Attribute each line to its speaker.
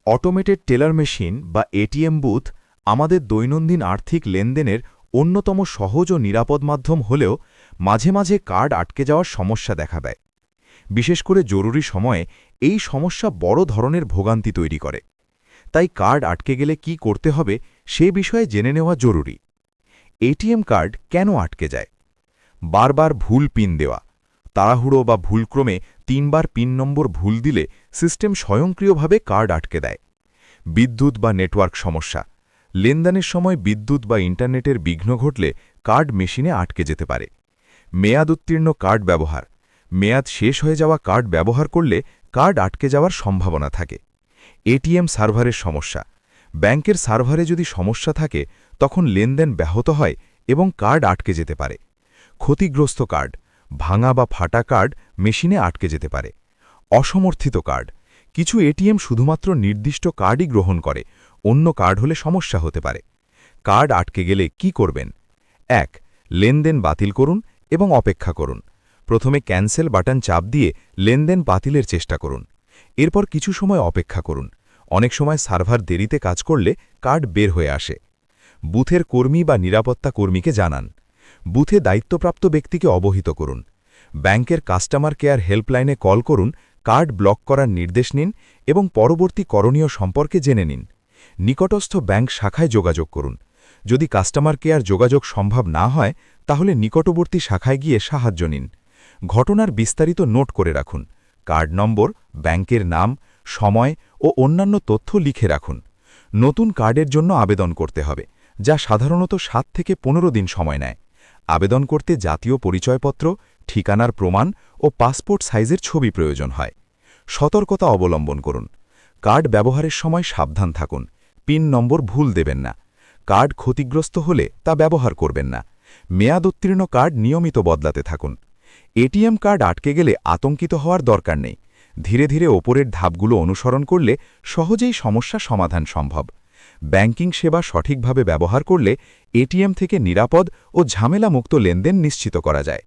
Speaker 1: Automated teller machine বা ATM booth আমাদের দৈনন্দিন আর্থিক লেনদেনের অন্যতম সহজ ও নিরাপদ মাধ্যম হলেও মাঝে মাঝে কার্ড আটকে যাওয়ার সমস্যা দেখা দেয়। বিশেষ করে জরুরি সময়ে এই সমস্যা বড় ধরনের ভোগান্তি তৈরি করে। তাই কার্ড আটকে গেলে কি করতে হবে সে বিষয়ে জেনে নেওয়া জরুরি। এটিএম কার্ড কেন আটকে যায়? বারবার ভুল পিন দেওয়া, তাড়াহুড়ো বা ভুলক্রমে ৩বার পিন নম্বর ভুল দিলে সিস্টেম স্বয়ংক্রিয়ভাবে কার্ড আটকে দেয়। বিদ্যুৎ বা নেটওয়ার্ক সমস্যা, লেনদেনের সময় বিদ্যুৎ বা ইন্টারনেটের বিঘ্ন ঘটলে কার্ড মেশিনে আটকে যেতে পারে। মেয়াদ উত্তীর্ণ কার্ড ব্যবহার, মেয়াদ শেষ হয়ে যাওয়া কার্ড ব্যবহার করলে কার্ড আটকে যাওয়ার সম্ভাবনা থাকে। এটিএম সার্ভারের সমস্যা, ব্যাংকের সার্ভারে যদি সমস্যা থাকে তখন লেনদেন ব্যাহত হয় এবং কার্ড আটকে যেতে পারে। ক্ষতিগ্রস্ত কার্ড, ভাঙা বা ফাটা কার্ড মেশিনে আটকে যেতে পারে। অসমর্থিত কার্ড, কিছু এটিএম শুধুমাত্র নির্দিষ্ট কার্ডই গ্রহণ করে, অন্য কার্ড হলে সমস্যা হতে পারে। কার্ড আটকে গেলে কি করবেন? ১. লেনদেন বাতিল করুন এবং অপেক্ষা করুন। প্রথমে ক্যান্সেল বাটন চাপ দিয়ে লেনদেন বাতিলের চেষ্টা করুন। এরপর কিছু সময় অপেক্ষা করুন। অনেক সময় সার্ভার দেরিতে কাজ করলে কার্ড বের হয়ে আসে। বুথের কর্মী বা নিরাপত্তা কর্মীকে জানান। বুথে দায়িত্বপ্রাপ্ত ব্যক্তিকে অবহিত করুন। ব্যাংকের কাস্টমার কেয়ার হেল্পলাইনে কল করুন, কার্ড ব্লক করার নির্দেশ নিন এবং পরবর্তী করণীয় সম্পর্কে জেনে নিন। নিকটস্থ ব্যাংক শাখায় যোগাযোগ করুন। যদি কাস্টমার কেয়ার যোগাযোগ সম্ভব না হয় তাহলে নিকটবর্তী শাখায় গিয়ে সাহায্য নিন। ঘটনার বিস্তারিত নোট করে রাখুন। কার্ড নম্বর, ব্যাংকের নাম, সময় ও অন্যান্য তথ্য লিখে রাখুন। নতুন কার্ডের জন্য আবেদন করতে হবে, যা সাধারণত ৭ থেকে ১৫ দিন সময় নেয়। আবেদন করতে জাতীয় পরিচয়পত্র, ঠিকানার প্রমাণ ও পাসপোর্ট সাইজের ছবি প্রয়োজন হয়। সতর্কতা অবলম্বন করুন। কার্ড ব্যবহারের সময় সাবধান থাকুন। পিন নম্বর ভুল দেবেন না। কার্ড ক্ষতিগ্রস্ত হলে তা ব্যবহার করবেন না। মেয়াদ উত্তীর্ণ কার্ড নিয়মিত বদলাতে থাকুন। এটিএম কার্ড আটকে গেলে আতঙ্কিত হওয়ার দরকার নেই। ধীরে ধীরে ওপরের ধাপগুলো অনুসরণ করলে সহজেই সমস্যা সমাধান সম্ভব। ব্যাংকিং সেবা সঠিকভাবে ব্যবহার করলে এটিএম থেকে নিরাপদ ও ঝামেলামুক্ত লেনদেন নিশ্চিত করা যায়।